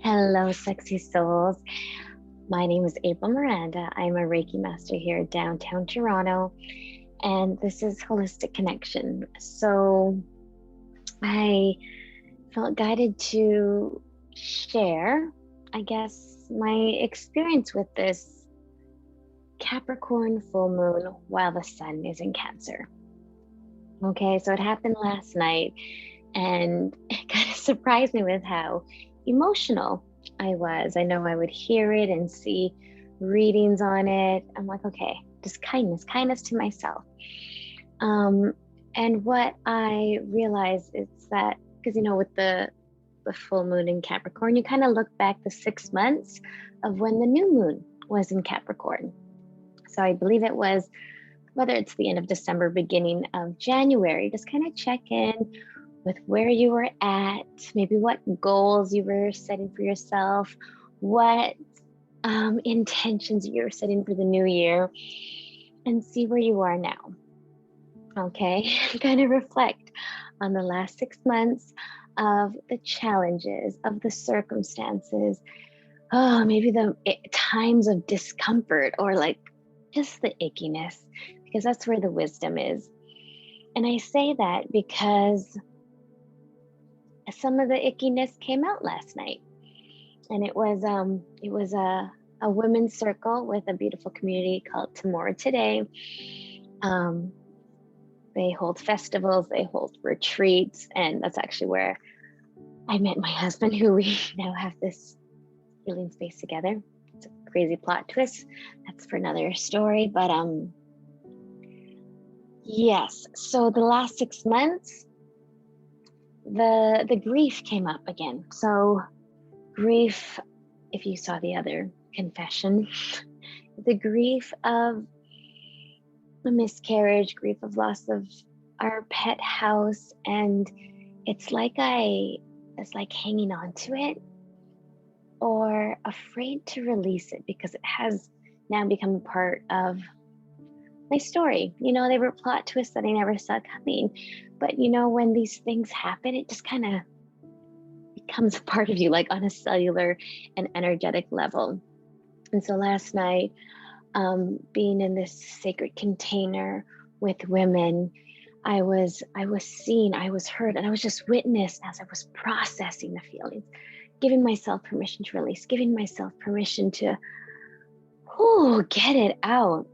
Hello, sexy souls. My name is April Miranda. I'm a Reiki master here downtown Toronto, and this is Holistic Connection. So I felt guided to share, I guess, my experience with this Capricorn full moon while the sun is in Cancer. Okay, so it happened last night, and it kind of surprised me with how emotional I was. I know I would hear it and see readings on it. I'm like, okay, just kindness to myself. And what I realized is that, because with the full moon in Capricorn, you kind of look back the 6 months of when the new moon was in Capricorn. So I believe it was, whether it's the end of December, beginning of January, just kind of check in with where you were at, maybe what goals you were setting for yourself, what intentions you were setting for the new year, and see where you are now. Okay, kind of reflect on the last 6 months of the challenges, of the circumstances, maybe the times of discomfort or like just the ickiness, because that's where the wisdom is. And I say that because some of the ickiness came out last night, and it was a women's circle with a beautiful community called Tomorrow Today. They hold festivals, they hold retreats, and that's actually where I met my husband, who we now have this healing space together. It's a crazy plot twist. That's for another story. But yes, so the last 6 months, the grief came up again. So grief, if you saw the other confession, the grief of a miscarriage, grief of loss of our pet house, and it's like hanging on to it or afraid to release it because it has now become part of my story. They were plot twists that I never saw coming, but when these things happen, it just kind of becomes a part of you, like on a cellular and energetic level. And so last night, being in this sacred container with women, I was seen, I was heard, and I was just witnessed as I was processing the feelings, giving myself permission to release, giving myself permission to get it out,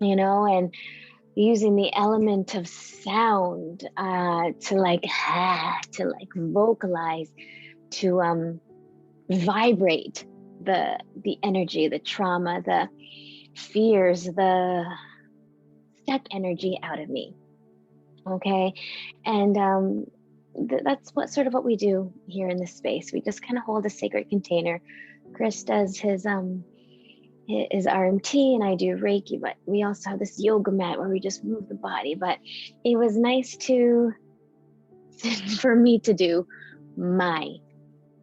and using the element of sound to vocalize, to vibrate the energy, the trauma, the fears, the stuck energy out of me. Okay, and that's what we do here in this space. We just kind of hold a sacred container. Chris does his RMT, and I do Reiki, but we also have this yoga mat where we just move the body. But it was nice for me to do my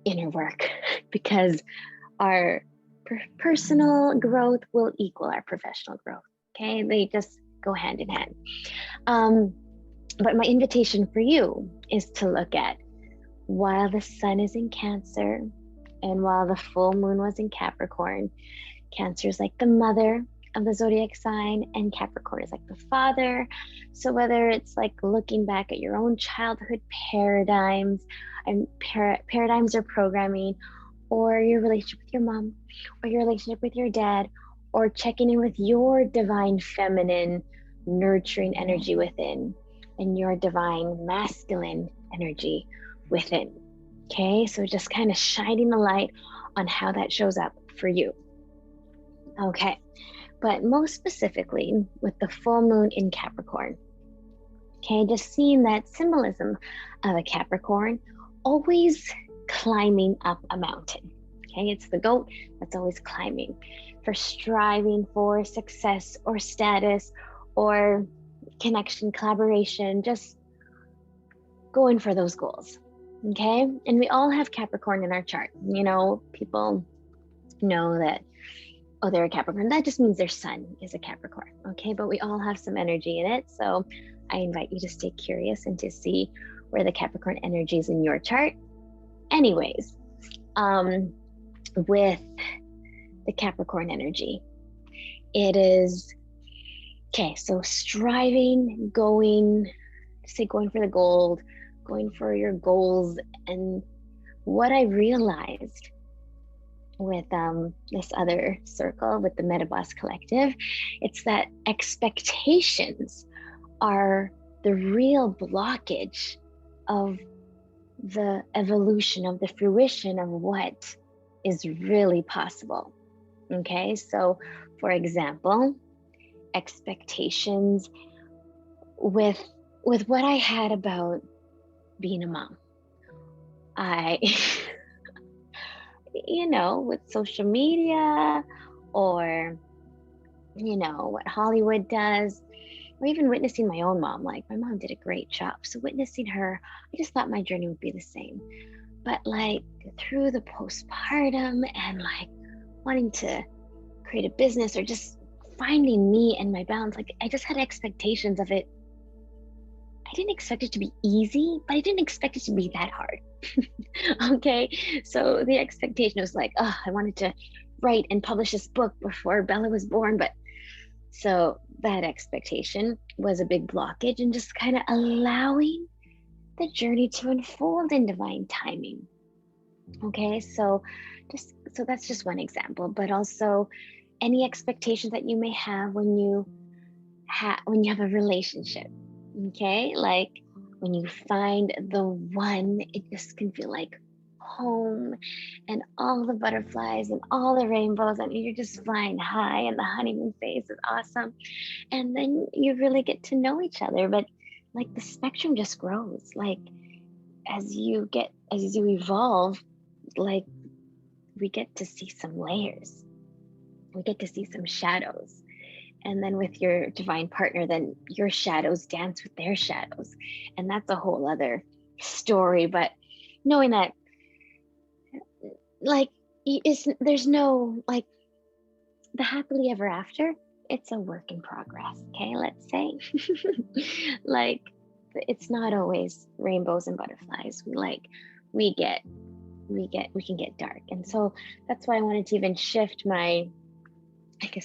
inner work, because our personal growth will equal our professional growth. Okay, they just go hand in hand. But my invitation for you is to look at, while the sun is in Cancer and while the full moon was in Capricorn, Cancer is like the mother of the zodiac sign, and Capricorn is like the father. So whether it's like looking back at your own childhood paradigms and paradigms or programming, or your relationship with your mom, or your relationship with your dad, or checking in with your divine feminine nurturing energy within, and your divine masculine energy within. Okay, so just kind of shining the light on how that shows up for you. Okay, but most specifically with the full moon in Capricorn. Okay, just seeing that symbolism of a Capricorn always climbing up a mountain. Okay, it's the goat that's always climbing, for striving for success or status or connection, collaboration, just going for those goals. Okay, and we all have Capricorn in our chart. People know that, they're a Capricorn. That just means their sun is a Capricorn. Okay, but we all have some energy in it. So I invite you to stay curious and to see where the Capricorn energy is in your chart. Anyways, with the Capricorn energy. It is, okay, so striving, going for the gold, going for your goals. And what I realized with this other circle, with the Metaboss Collective, it's that expectations are the real blockage of the evolution, of the fruition of what is really possible. Okay, so for example, expectations with what I had about being a mom. I with social media, or what Hollywood does, or even witnessing my own mom. Like, my mom did a great job, so witnessing her, I just thought my journey would be the same. But like through the postpartum and like wanting to create a business, or just finding me and my balance, like I just had expectations of it. I didn't expect it to be easy, but I didn't expect it to be that hard. Okay, so the expectation was like, oh, I wanted to write and publish this book before Bella was born. But so that expectation was a big blockage, and just kind of allowing the journey to unfold in divine timing. Okay, so that's just one example, but also any expectations that you may have when you have a relationship. Okay, like when you find the one, it just can feel like home, and all the butterflies and all the rainbows, and you're just flying high, and the honeymoon phase is awesome. And then you really get to know each other, but like the spectrum just grows. Like as you evolve, like we get to see some layers, we get to see some shadows. And then with your divine partner, then your shadows dance with their shadows. And that's a whole other story. But knowing that, like, there's no, like, the happily ever after, it's a work in progress. Okay, let's say. Like, it's not always rainbows and butterflies. We can get dark. And so that's why I wanted to even shift my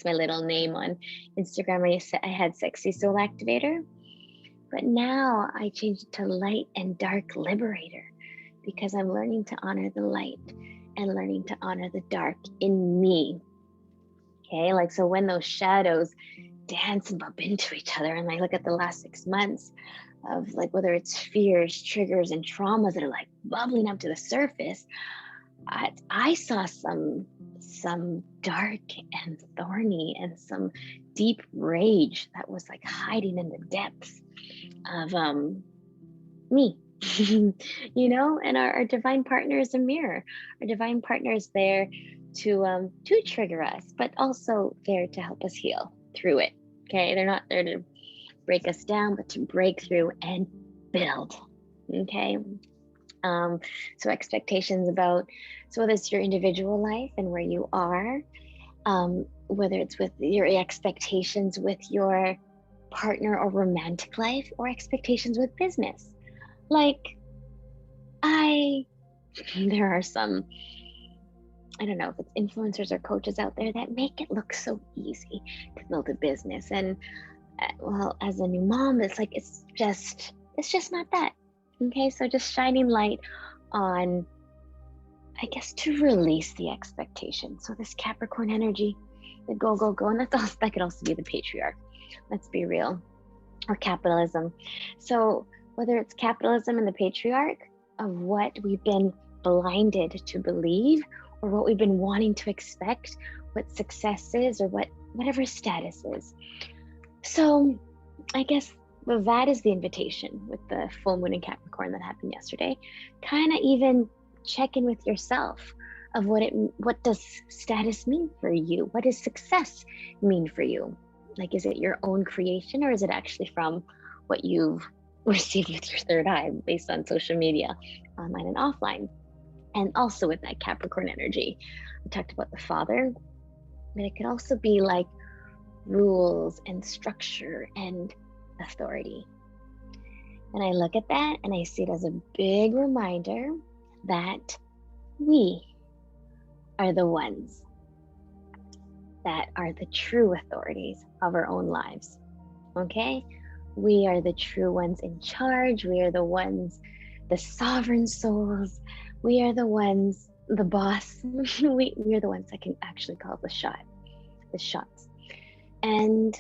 little name on Instagram. I had Sexy Soul Activator, but now I changed it to Light and Dark Liberator, because I'm learning to honor the light and learning to honor the dark in me. Okay, like, so when those shadows dance and bump into each other, and I look at the last 6 months of, like, whether it's fears, triggers, and traumas that are like bubbling up to the surface, I saw some dark and thorny and some deep rage that was like hiding in the depths of me. And our divine partner is a mirror. Our divine partner is there to trigger us, but also there to help us heal through it. Okay, they're not there to break us down, but to break through and build. Okay. So expectations about, so whether it's your individual life and where you are, whether it's with your expectations with your partner or romantic life, or expectations with business. Like, there are some, I don't know if it's influencers or coaches out there that make it look so easy to build a business. And well, as a new mom, it's like, it's just not that. Okay, so just shining light on, I guess, to release the expectation. So this Capricorn energy, the go, and that could also be the patriarch. Let's be real, or capitalism. So whether it's capitalism and the patriarch, of what we've been blinded to believe, or what we've been wanting to expect, what success is, or whatever status is. So I guess that is the invitation with the full moon in Capricorn that happened yesterday. Kind of even check in with yourself of what does status mean for you? What does success mean for you? Like, is it your own creation, or is it actually from what you've received with your third eye based on social media, online and offline? And also with that Capricorn energy, we talked about the father, but it could also be like rules and structure and authority. And I look at that and I see it as a big reminder that we are the ones that are the true authorities of our own lives. Okay? We are the true ones in charge. We are the ones, the sovereign souls. We are the ones, the boss. we are the ones that can actually call the shots. And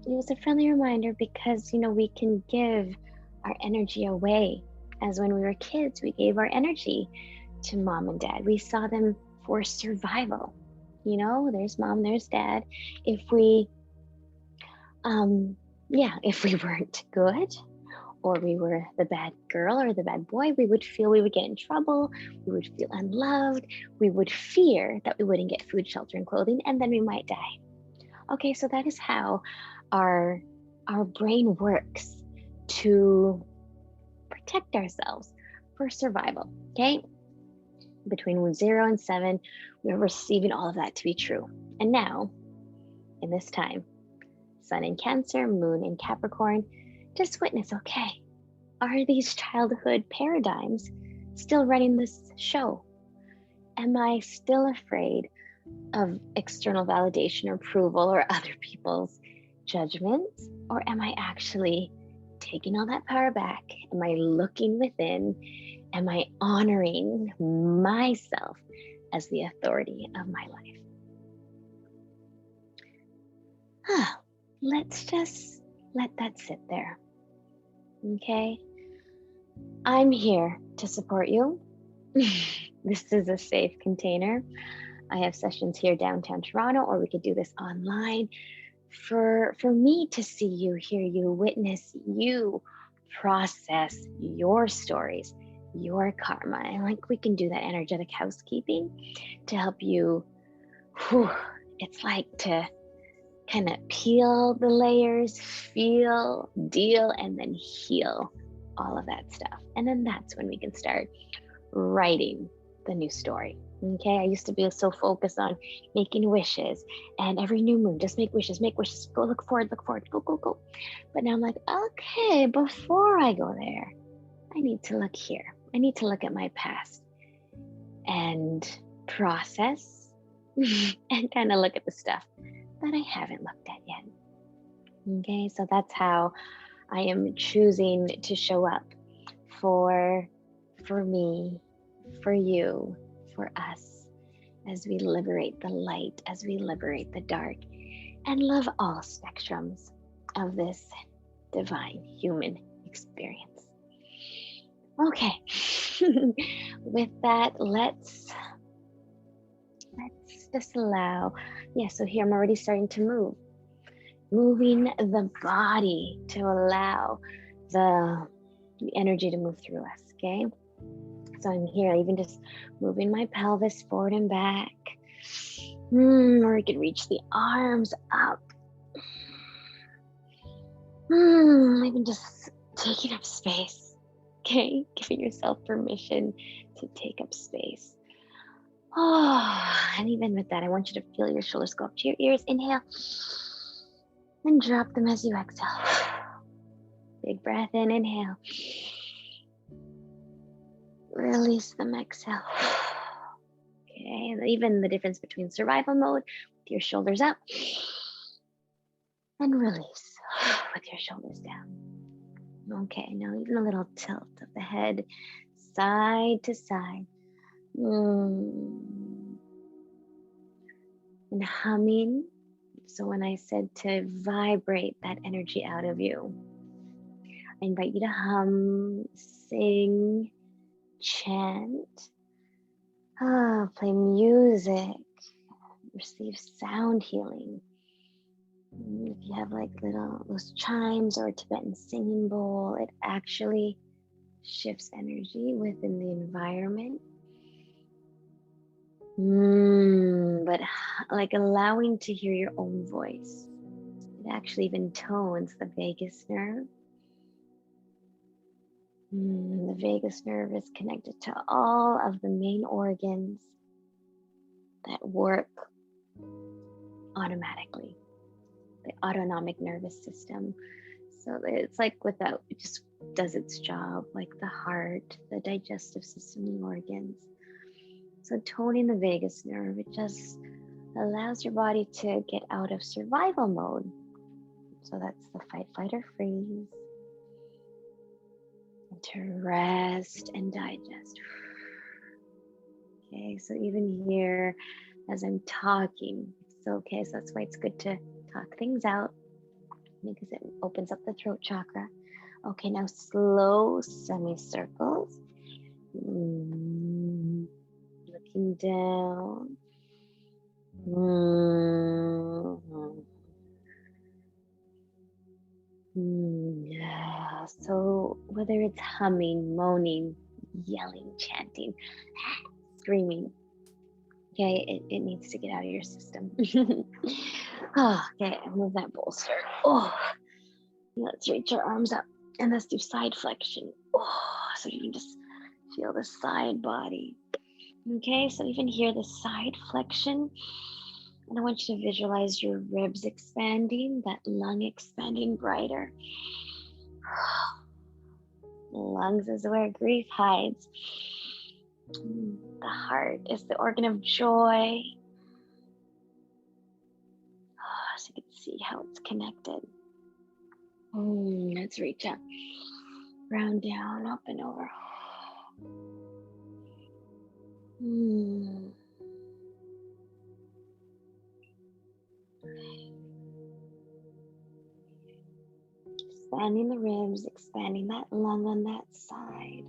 it was a friendly reminder because, we can give our energy away. As when we were kids, we gave our energy to mom and dad. We saw them for survival. There's mom, there's dad. If we weren't good, or we were the bad girl or the bad boy, we would feel we would get in trouble, we would feel unloved, we would fear that we wouldn't get food, shelter, and clothing, and then we might die. Okay, so that is how our brain works to protect ourselves for survival. Okay, between 0 and 7, we're receiving all of that to be true. And now, in this time, Sun in Cancer, Moon in Capricorn, just witness, okay, are these childhood paradigms still running this show? Am I still afraid of external validation or approval or other people's judgments? Or am I actually taking all that power back? Am I looking within? Am I honoring myself as the authority of my life? Let's just let that sit there. Okay? I'm here to support you. This is a safe container. I have sessions here downtown Toronto, or we could do this online for me to see you, hear you, witness you, process your stories, your karma. And we can do that energetic housekeeping to help you. It's like to kind of peel the layers, feel, deal, and then heal all of that stuff. And then that's when we can start writing the new story. Okay, I used to be so focused on making wishes, and every new moon, just make wishes, go look forward, go. But now I'm like, okay, before I go there, I need to look here. I need to look at my past and process and kind of look at the stuff that I haven't looked at yet. Okay, so that's how I am choosing to show up for me, for you, for us, as we liberate the light, as we liberate the dark, and love all spectrums of this divine human experience. Okay, with that, let's just allow, so here I'm already starting to move. Moving the body to allow the energy to move through us, okay? So I'm here, even just moving my pelvis forward and back. Or you can reach the arms up. Even just taking up space, okay? Giving yourself permission to take up space. And even with that, I want you to feel your shoulders go up to your ears. Inhale. And drop them as you exhale. Big breath in, inhale. Release them, exhale. Okay, and even the difference between survival mode with your shoulders up and release with your shoulders down. Okay, now even a little tilt of the head side to side. And humming. So when I said to vibrate that energy out of you, I invite you to hum, sing, chant, play music, receive sound healing. If you have those chimes or a Tibetan singing bowl, it actually shifts energy within the environment. But allowing to hear your own voice. It actually even tones the vagus nerve. The vagus nerve is connected to all of the main organs that work automatically. The autonomic nervous system. So it's without, it just does its job, like the heart, the digestive system, the organs. So toning the vagus nerve, it just allows your body to get out of survival mode. So that's the fight, flight, or freeze. And to rest and digest. Okay, so even here, as I'm talking, it's okay. So that's why it's good to talk things out, because it opens up the throat chakra. Okay, now slow semicircles. Looking down. Yeah. So whether it's humming, moaning, yelling, chanting, screaming, okay, it needs to get out of your system. Oh, okay, move that bolster. Oh, let's reach our arms up and let's do side flexion. Oh, so you can just feel the side body. Okay, so even here, the side flexion. And I want you to visualize your ribs expanding, that lung expanding brighter. The lungs is where grief hides. The heart is the organ of joy. So you can see how it's connected. Let's reach up. Round down, up and over. Expanding the ribs, expanding that lung on that side.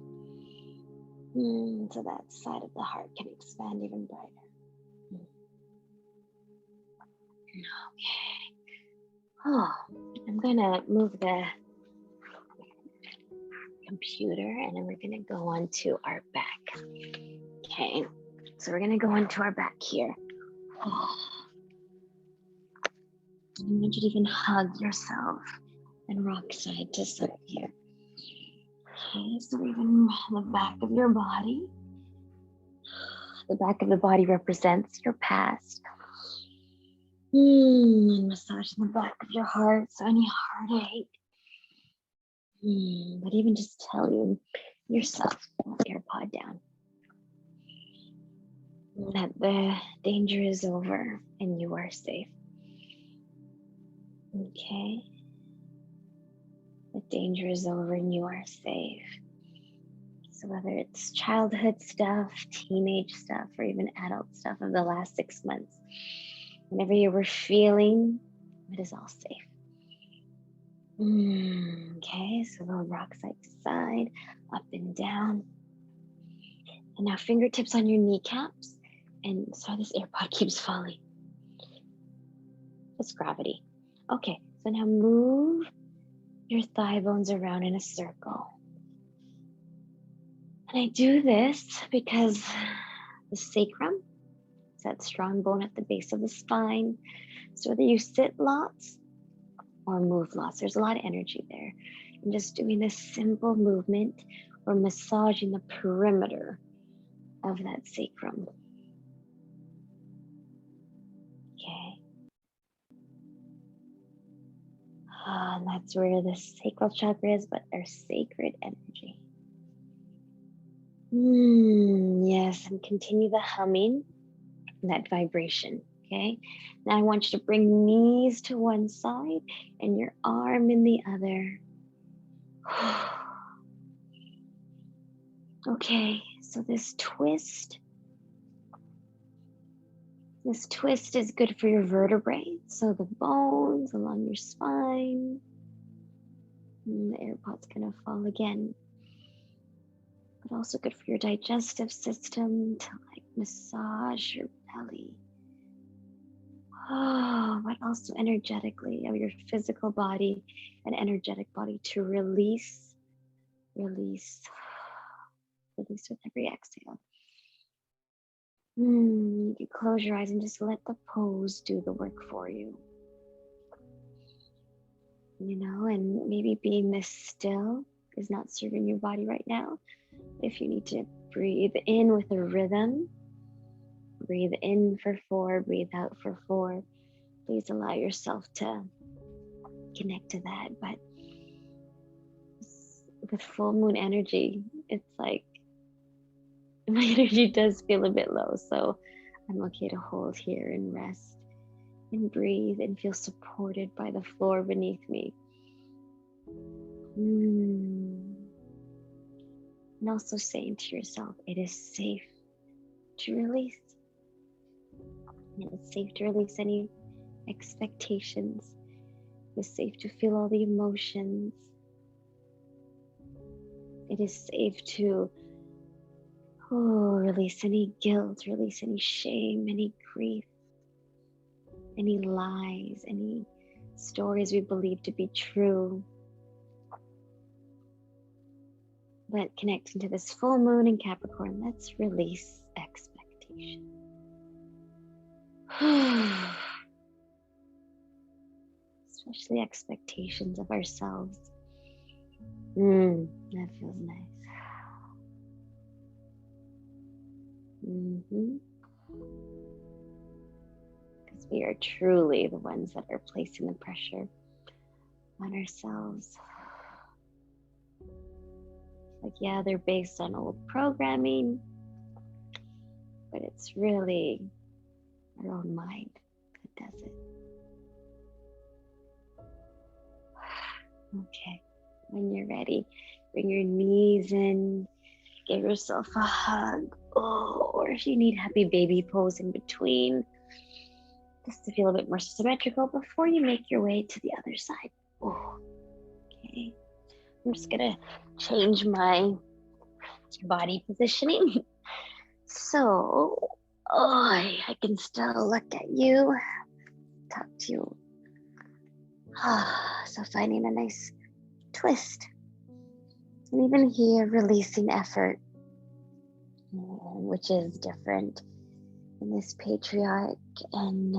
So that side of the heart can expand even brighter. Okay. Oh, I'm gonna move the computer and then we're gonna go on to our back. Okay, so we're gonna go into our back here. Oh. I want you to even hug yourself and rock side to side here. Okay, so even the back of your body. The back of the body represents your past. And massage the back of your heart, so any heartache. But even just tell yourself, AirPod down, that the danger is over and you are safe. Okay? The danger is over and you are safe. So whether it's childhood stuff, teenage stuff, or even adult stuff of the last 6 months, whenever you were feeling, it is all safe. Okay, so we'll rock side to side, up and down. And now fingertips on your kneecaps. And sorry, this AirPod keeps falling. It's gravity. Okay, so now move your thigh bones around in a circle. And I do this because the sacrum is that strong bone at the base of the spine. So whether you sit lots or move lots, there's a lot of energy there. And just doing this simple movement or massaging the perimeter of that sacrum. Okay. And that's where the sacral chakra is, but our sacred energy. Yes, and continue the humming, that vibration, okay? Now I want you to bring knees to one side and your arm in the other. Okay, so this twist is good for your vertebrae, so the bones along your spine. And the AirPod's gonna fall again. But also good for your digestive system to like massage your belly. But also energetically of your physical body and energetic body to release with every exhale. You can close your eyes and just let the pose do the work for you. You know, and maybe being this still is not serving your body right now. If you need to breathe in with a rhythm, breathe in for 4, breathe out for 4. Please allow yourself to connect to that. But with full moon energy, it's like My energy does feel a bit low, so I'm okay to hold here and rest and breathe and feel supported by the floor beneath me. And also saying to yourself, it is safe to release. And it's safe to release any expectations. It's safe to feel all the emotions. It is safe to release any guilt, release any shame, any grief, any lies, any stories we believe to be true. But connecting to this full moon in Capricorn, let's release expectation. Especially expectations of ourselves. That feels nice. Because we are truly the ones that are placing the pressure on ourselves. Like, yeah, they're based on old programming, but it's really our own mind that does it. Okay, when you're ready, bring your knees in, give yourself a hug, or if you need happy baby pose in between, just to feel a bit more symmetrical before you make your way to the other side. Okay, I'm just gonna change my body positioning. So, I can still look at you, talk to you. So finding a nice twist. And even here, releasing effort, which is different in this patriarch and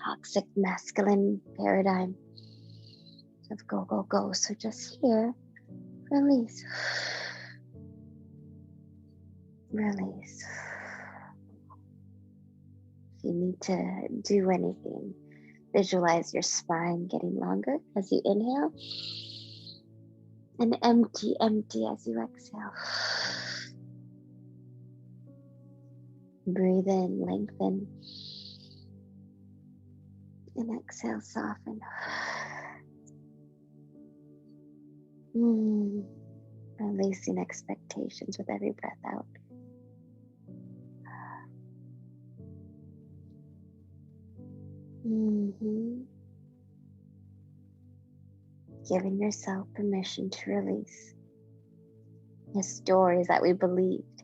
toxic masculine paradigm of go, go, go. So just here, release. Release. If you need to do anything, visualize your spine getting longer as you inhale and empty as you exhale. Breathe in, lengthen, and exhale, soften. Releasing expectations with every breath out. Giving yourself permission to release the stories that we believed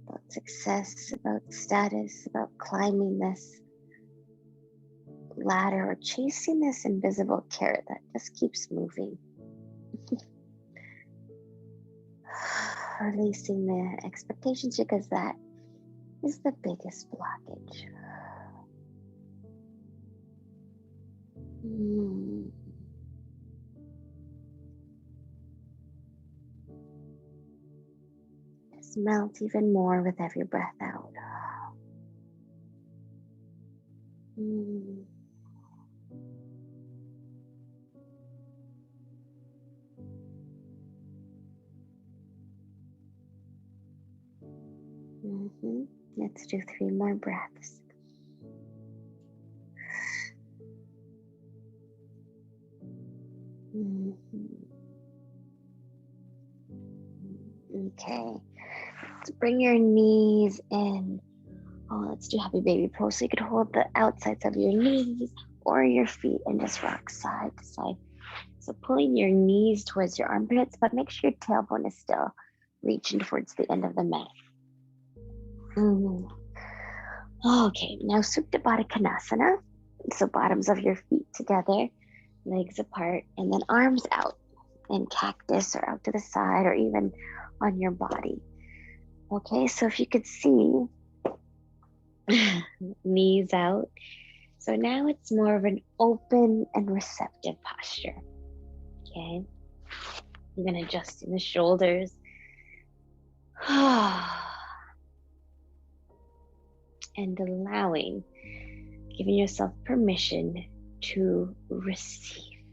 about success, about status, about climbing this ladder or chasing this invisible carrot that just keeps moving. Releasing the expectations, because that is the biggest blockage. Just melt even more with every breath out. Let's do 3 more breaths. Okay, let's bring your knees in. Let's do happy baby pose. So you could hold the outsides of your knees or your feet and just rock side to side. So pulling your knees towards your armpits, but make sure your tailbone is still reaching towards the end of the mat. Okay, now Supta Baddha Konasana. So bottoms of your feet together, legs apart, and then arms out in cactus or out to the side or even on your body. Okay, so if you could see, knees out. So now it's more of an open and receptive posture. Okay, you're gonna adjust in the shoulders. And allowing, giving yourself permission to receive.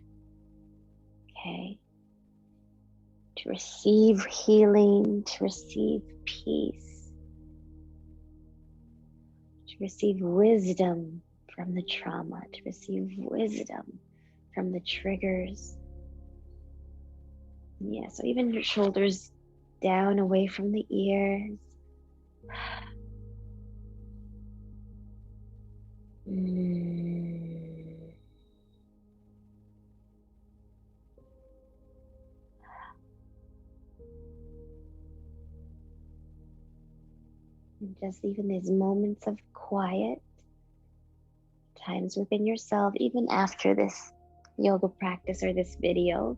Okay, to receive healing, to receive peace, to receive wisdom from the trauma, to receive wisdom from the triggers. Yeah, so even your shoulders down away from the ears. And just even these moments of quiet, times within yourself, even after this yoga practice or this video,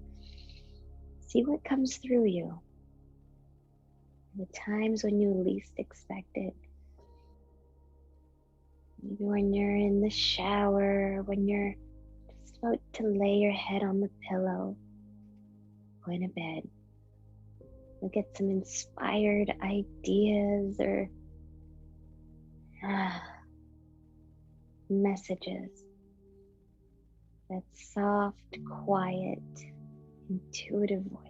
see what comes through you. The times when you least expect it. Maybe when you're in the shower, when you're just about to lay your head on the pillow, going to bed. You'll get some inspired ideas or messages. That soft, quiet, intuitive voice.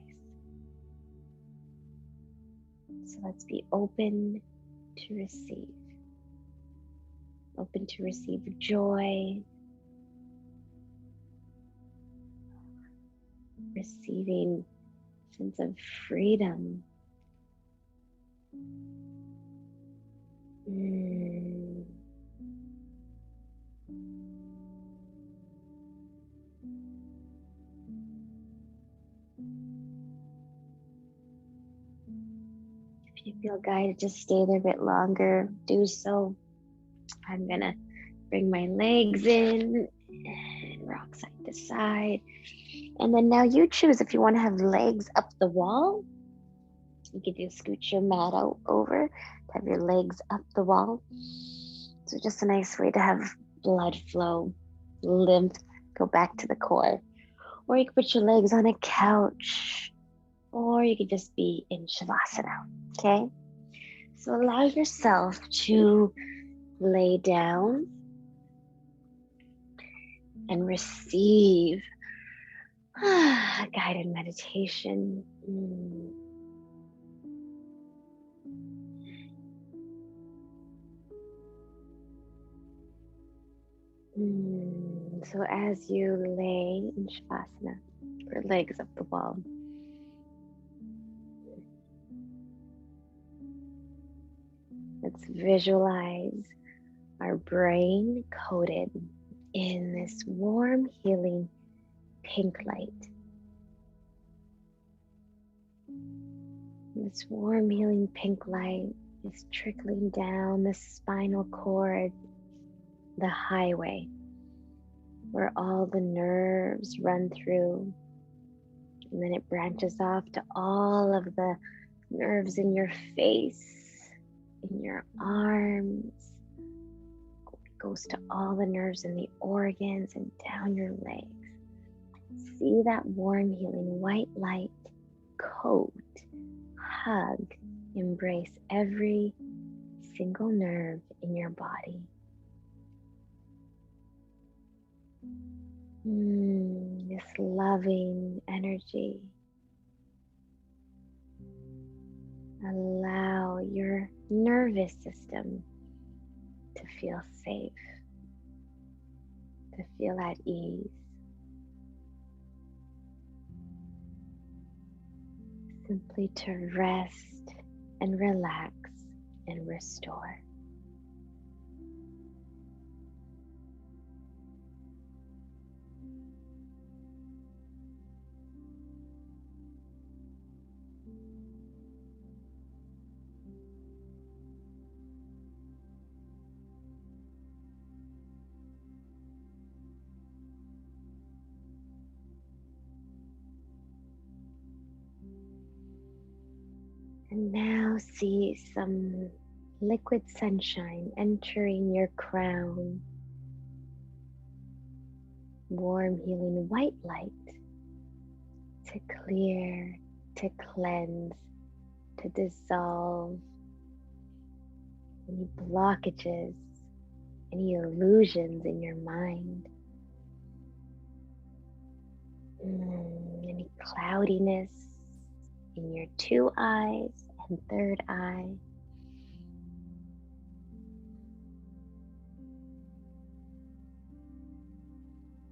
So let's be open to receive. Open to receive joy. Receiving a sense of freedom. If you feel guided to stay there a bit longer, do so. I'm gonna bring my legs in and rock side to side. And then now you choose if you want to have legs up the wall. You can just scooch your mat out over to have your legs up the wall. So just a nice way to have blood flow, lymph go back to the core. Or you can put your legs on a couch, or you could just be in Shavasana, okay? So allow yourself to lay down and receive a guided meditation. So as you lay in Shavasana, your legs up the wall, let's visualize our brain coated in this warm, healing pink light. This warm, healing pink light is trickling down the spinal cord, the highway, where all the nerves run through. And then it branches off to all of the nerves in your face, in your arms. It goes to all the nerves in the organs and down your legs. See that warm, healing white light coat, hug, embrace every single nerve in your body. This loving energy. Allow your nervous system to feel safe, to feel at ease. Simply to rest and relax and restore. And now see some liquid sunshine entering your crown. Warm, healing white light to clear, to cleanse, to dissolve any blockages, any illusions in your mind, any cloudiness, in your 2 eyes and 3rd eye.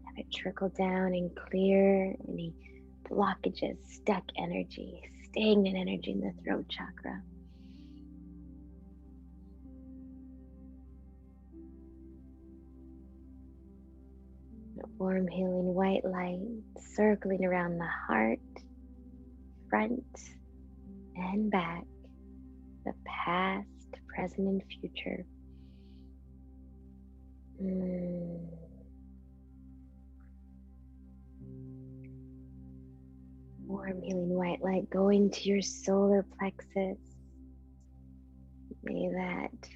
Have it trickle down and clear any blockages, stuck energy, stagnant energy in the throat chakra. A warm, healing white light circling around the heart, front and back, the past, present, and future. Warm, healing white light going to your solar plexus. May that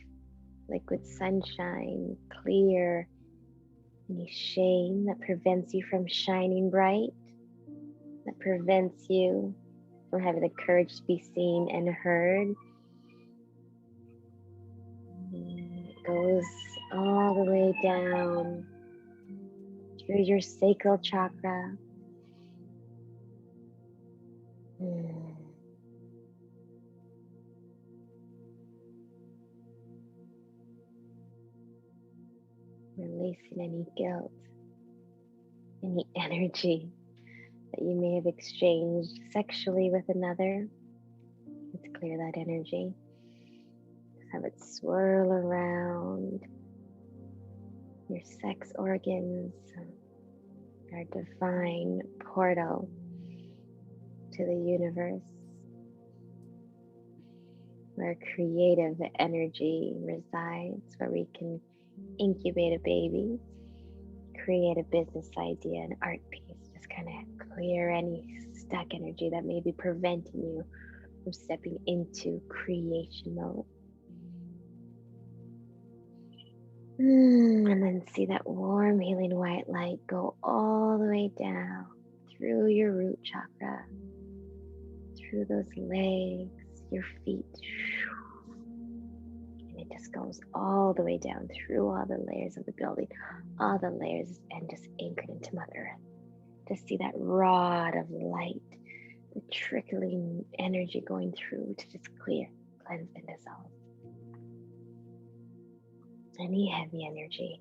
liquid sunshine clear any shame that prevents you from shining bright, that prevents you from having the courage to be seen and heard. And it goes all the way down through your sacral chakra. Releasing any guilt, any energy that you may have exchanged sexually with another. Let's clear that energy. Have it swirl around your sex organs, our divine portal to the universe, where creative energy resides, where we can incubate a baby, create a business idea, an art piece. Just kind of clear any stuck energy that may be preventing you from stepping into creation mode. And then see that warm, healing white light go all the way down through your root chakra, through those legs, your feet. It just goes all the way down through all the layers of the building, all the layers, and just anchored into Mother Earth. Just see that rod of light, the trickling energy going through to just clear, cleanse, and dissolve any heavy energy.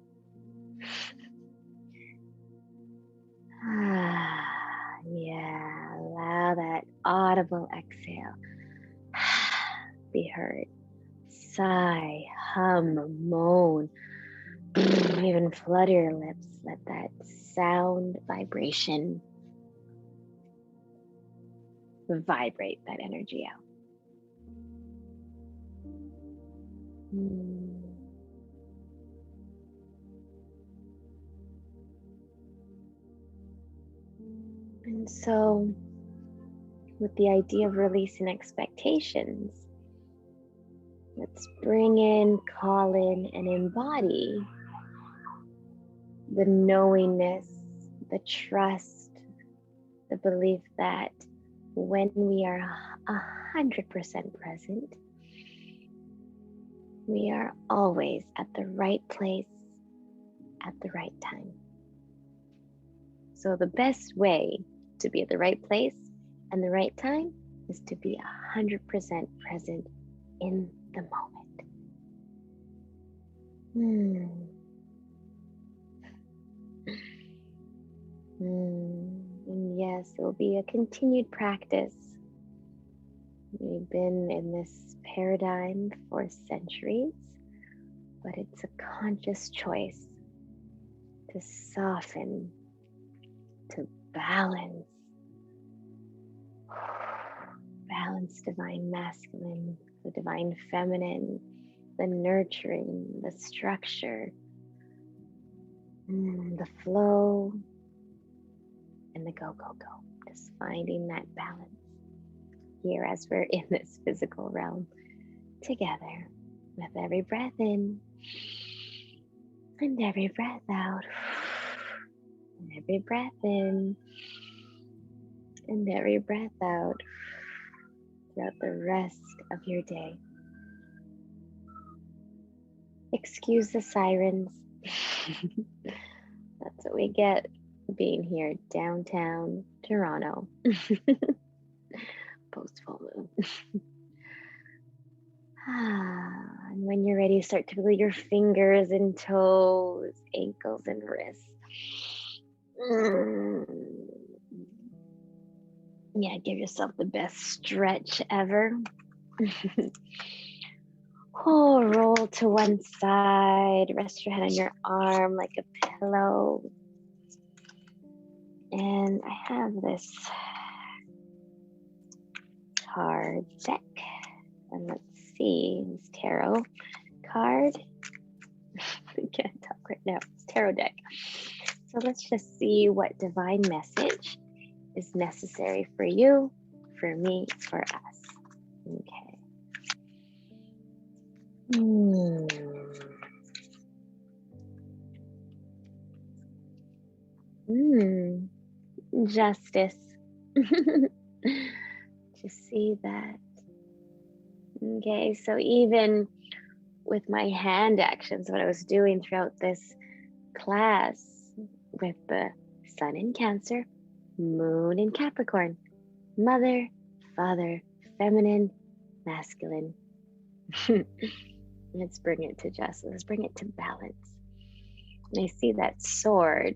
Yeah, allow that audible exhale be heard. Sigh, hum, moan, even flutter your lips. Let that sound vibration vibrate that energy out. And so, with the idea of releasing expectations, let's bring in, call in, and embody the knowingness, the trust, the belief that when we are 100% present, we are always at the right place at the right time. So the best way to be at the right place and the right time is to be 100% present in the moment. And yes, it will be a continued practice. We've been in this paradigm for centuries, but it's a conscious choice to soften, to balance divine masculine, the divine feminine, the nurturing, the structure, the flow, and the go, go, go. Just finding that balance here as we're in this physical realm together with every breath in and every breath out, and every breath in and every breath out throughout the rest of your day. Excuse the sirens. That's what we get being here downtown Toronto. post full moon. And when you're ready, start to feel your fingers and toes, ankles and wrists. Yeah, give yourself the best stretch ever. Oh, roll to one side, rest your head on your arm like a pillow. And I have this card deck. And let's see, this tarot card. I can't talk right now, it's tarot deck. So let's just see what divine message is necessary for you, for me, for us. Okay. Justice. Just see that. Okay, so even with my hand actions, what I was doing throughout this class with the sun in Cancer, moon in Capricorn, mother, father, feminine, masculine. Let's bring it to justice. Let's bring it to balance. And I see that sword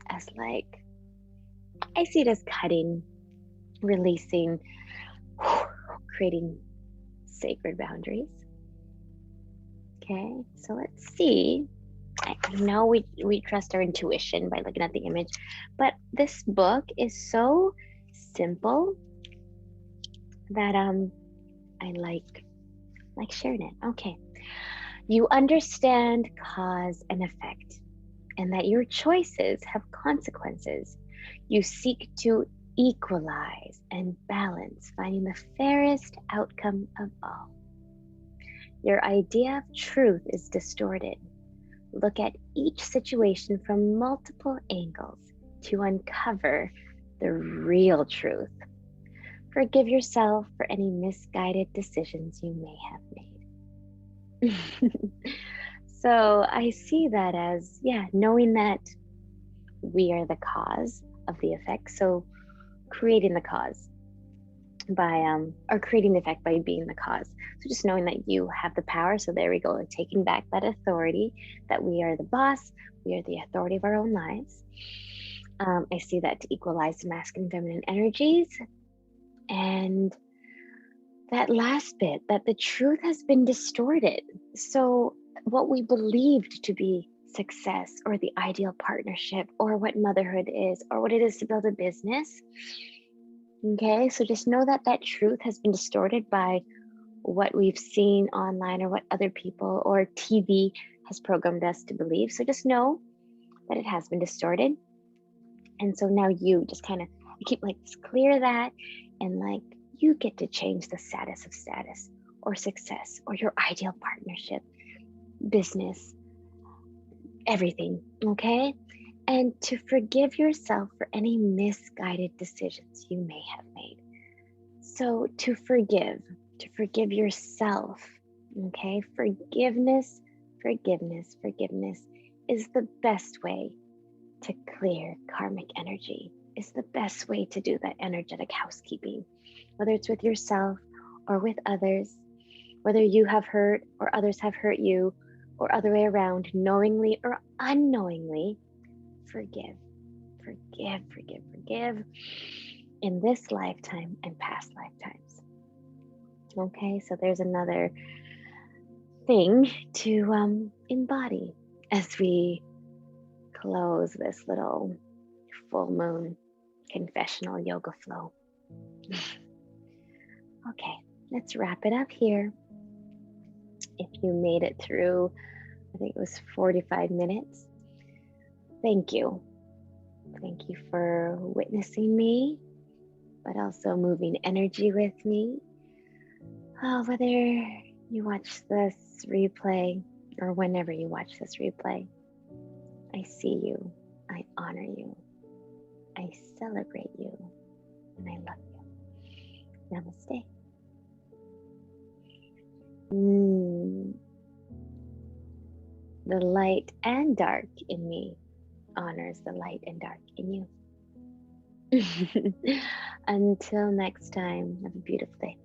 as like, I see it as cutting, releasing, creating sacred boundaries. Okay, so let's see. I know we trust our intuition by looking at the image, but this book is so simple that I like sharing it. Okay, you understand cause and effect, and that your choices have consequences. You seek to equalize and balance, finding the fairest outcome of all. Your idea of truth is distorted. Look at each situation from multiple angles to uncover the real truth. Forgive yourself for any misguided decisions you may have made. So I see that as, knowing that we are the cause of the effect. So creating the cause by, or creating the effect by being the cause. So just knowing that you have the power. So there we go, taking back that authority, that we are the boss, we are the authority of our own lives. I see that to equalize the masculine and feminine energies. And that last bit, that the truth has been distorted. So what we believed to be success or the ideal partnership or what motherhood is or what it is to build a business. Okay, so just know that that truth has been distorted by what we've seen online or what other people or TV has programmed us to believe. So just know that it has been distorted. And so now you just kind of keep clear that, and you get to change the status of status or success or your ideal partnership, business, everything, okay? And to forgive yourself for any misguided decisions you may have made. So to forgive yourself, okay? Forgiveness is the best way to clear karmic energy, is the best way to do that energetic housekeeping, whether it's with yourself or with others, whether you have hurt or others have hurt you, or other way around, knowingly or unknowingly. Forgive in this lifetime and past lifetimes. Okay, so there's another thing to embody as we close this little full moon confessional yoga flow. Okay, let's wrap it up here. If you made it through, I think it was 45 minutes. Thank you. Thank you for witnessing me, but also moving energy with me. Whether you watch this replay or whenever you watch this replay, I see you, I honor you, I celebrate you, and I love you. Namaste. The light and dark in me honors the light and dark in you. Until next time, have a beautiful day.